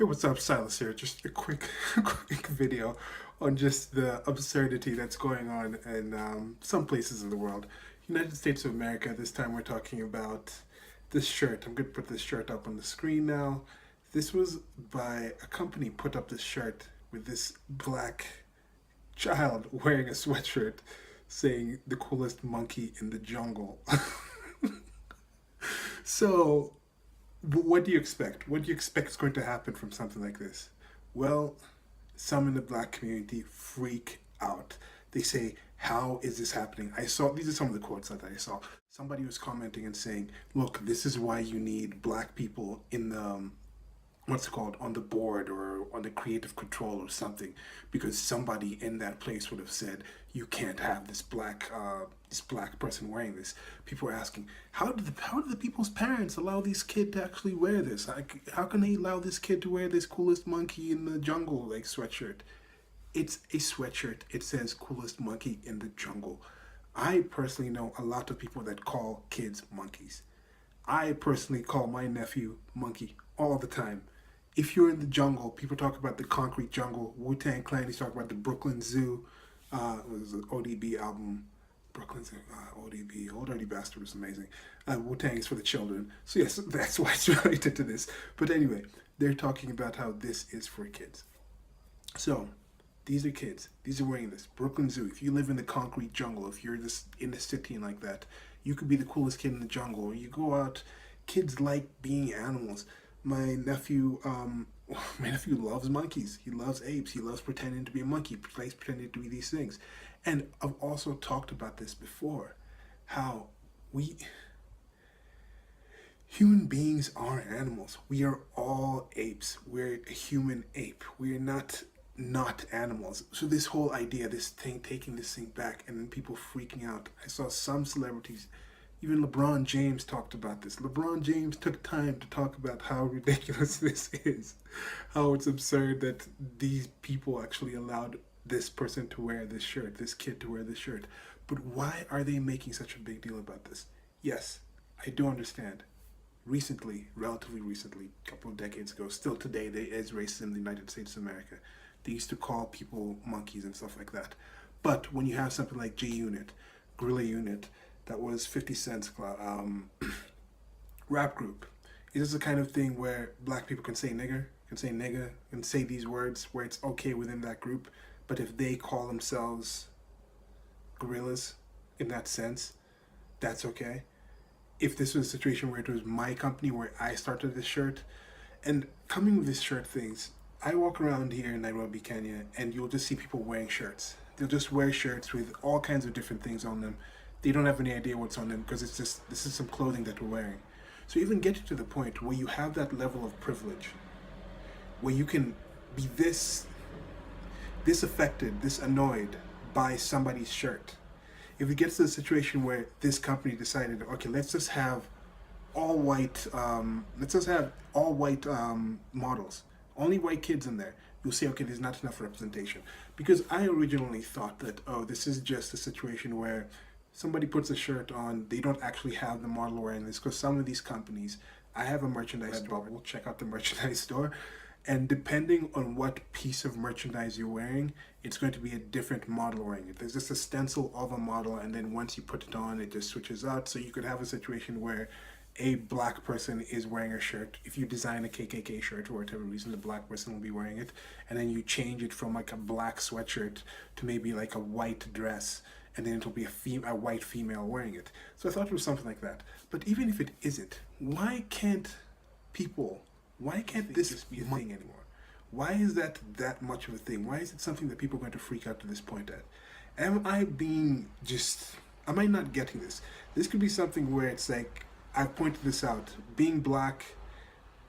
Hey, what's up, Silas here? Just a quick, quick video on just the absurdity that's going on in some places in the world. United States of America, this time we're talking about this shirt. I'm going to put this shirt up on the screen now. This was by a company put up this shirt with this black child wearing a sweatshirt saying the coolest monkey in the jungle. So, what do you expect? What do you expect is going to happen from something like this? Well, some in the black community freak out. They say, how is this happening? I saw, these are some of the quotes that I saw. Somebody was commenting and saying, look, this is why you need black people in the, what's it called, on the board or on the creative control or something, because somebody in that place would have said, you can't have this black person wearing this. People are asking, how do the people's parents allow this kid to actually wear this? Like, how can they allow this kid to wear this coolest monkey in the jungle like sweatshirt? It's a sweatshirt. It says coolest monkey in the jungle. I personally know a lot of people that call kids monkeys. I personally call my nephew monkey all the time. If you're in the jungle, people talk about the concrete jungle. Wu-Tang Clan, they talk about the Brooklyn Zoo. It was an ODB album. Brooklyn Zoo, ODB, Old Dirty Bastard was amazing. Wu-Tang is for the children. So yes, that's why it's related to this. But anyway, they're talking about how this is for kids. So, these are kids. These are wearing this. Brooklyn Zoo. If you live in the concrete jungle, if you're this in the city and like that, you could be the coolest kid in the jungle. Or you go out. Kids like being animals. My nephew, my nephew loves monkeys. He loves apes. He loves pretending to be a monkey. He likes pretending to be these things. And I've also talked about this before. How we human beings are animals. We are all apes. We're a human ape. We are not animals. So this whole idea, this thing, taking this thing back, and then people freaking out. I saw some celebrities, even LeBron James talked about this. LeBron James took time to talk about how ridiculous this is, how it's absurd that these people actually allowed this person to wear this shirt, this kid to wear this shirt. But why are they making such a big deal about this? Yes, I do understand. Recently, relatively recently, a couple of decades ago, still today, there is racism in the United States of America. They used to call people monkeys and stuff like that. But when you have something like G Unit, Gorilla Unit, that was 50 Cent's rap group, is this the kind of thing where black people can say nigger, can say nigga, can say these words where it's okay within that group, but if they call themselves gorillas in that sense, that's okay? If this was a situation where it was my company where I started this shirt, and coming with this shirt things, I walk around here in Nairobi, Kenya, and you'll just see people wearing shirts. They'll just wear shirts with all kinds of different things on them. They don't have any idea what's on them because it's just, this is some clothing that we're wearing. So even getting to the point where you have that level of privilege, where you can be this affected, this annoyed by somebody's shirt. If it gets to the situation where this company decided, okay, let's just have all white, models, only white kids in there, you'll say, okay, there's not enough representation. Because I originally thought that, oh, this is just a situation where somebody puts a shirt on, they don't actually have the model wearing this, because some of these companies, I have a merchandise store, we'll check out the merchandise store, and depending on what piece of merchandise you're wearing, it's going to be a different model wearing it. There's just a stencil of a model, and then once you put it on, it just switches out. So you could have a situation where a black person is wearing a shirt. If you design a KKK shirt for whatever reason, the black person will be wearing it, and then you change it from like a black sweatshirt to maybe like a white dress, and then it'll be a white female wearing it. So I thought it was something like that. But even if it isn't, why can't this just be a thing anymore? Why is that much of a thing? Why is it something that people are going to freak out to this point at? Am I not getting this? This could be something where it's like, I've pointed this out, being black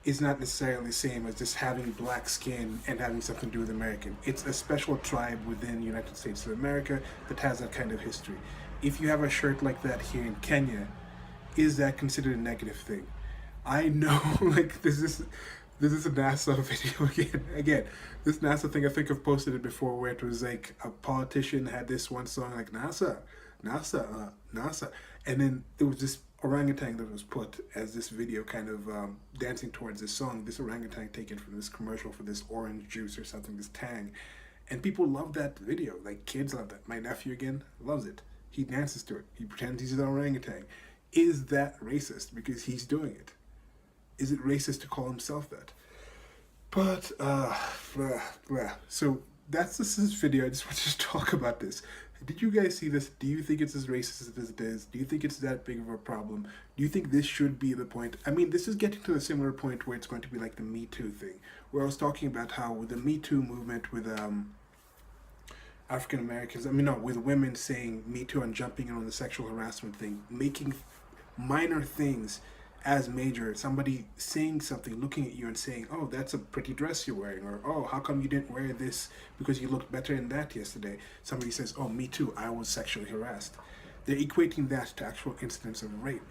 is not necessarily the same as just having black skin and having something to do with American. It's a special tribe within the United States of America that has that kind of history. If you have a shirt like that here in Kenya, is that considered a negative thing? I know, like, this is a NASA video again. This NASA thing, I think I've posted it before, where it was like a politician had this one song like NASA, and then it was just orangutan that was put as this video kind of dancing towards this song, this orangutan taken from this commercial for this orange juice or something, this Tang. And people love that video. Like, kids love that. My nephew, again, loves it. He dances to it. He pretends he's an orangutan. Is that racist because he's doing it? Is it racist to call himself that? But, blah, blah. So that's this video. I just wanted to talk about this. Did you guys see this? Do you think it's as racist as it is? Do you think it's that big of a problem? Do you think this should be the point? I mean, this is getting to a similar point where it's going to be like the Me Too thing, where I was talking about how with the Me Too movement with African Americans, with women saying Me Too and jumping in on the sexual harassment thing, making minor things as major. Somebody saying something, looking at you and saying, oh, that's a pretty dress you're wearing, or oh, how come you didn't wear this because you looked better in that yesterday. Somebody says, oh, me too, I was sexually harassed. They're equating that to actual incidents of rape.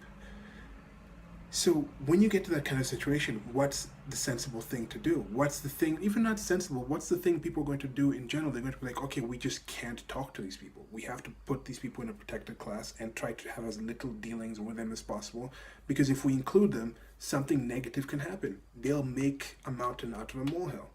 So when you get to that kind of situation, what's the sensible thing to do? What's the thing, even not sensible, what's the thing people are going to do in general? They're going to be like, okay, we just can't talk to these people. We have to put these people in a protected class and try to have as little dealings with them as possible. Because if we include them, something negative can happen. They'll make a mountain out of a molehill.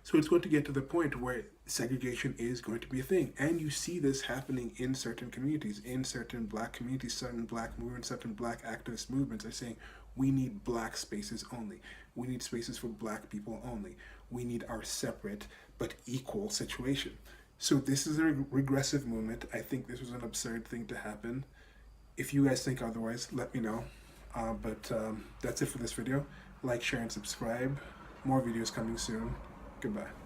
So it's going to get to the point where segregation is going to be a thing. And you see this happening in certain communities, in certain black communities, certain black movements, certain black activist movements are saying, we need black spaces only. We need spaces for black people only. We need our separate but equal situation. So this is a regressive movement. I think this was an absurd thing to happen. If you guys think otherwise, let me know. But that's it for this video. Like, share, and subscribe. More videos coming soon. Goodbye.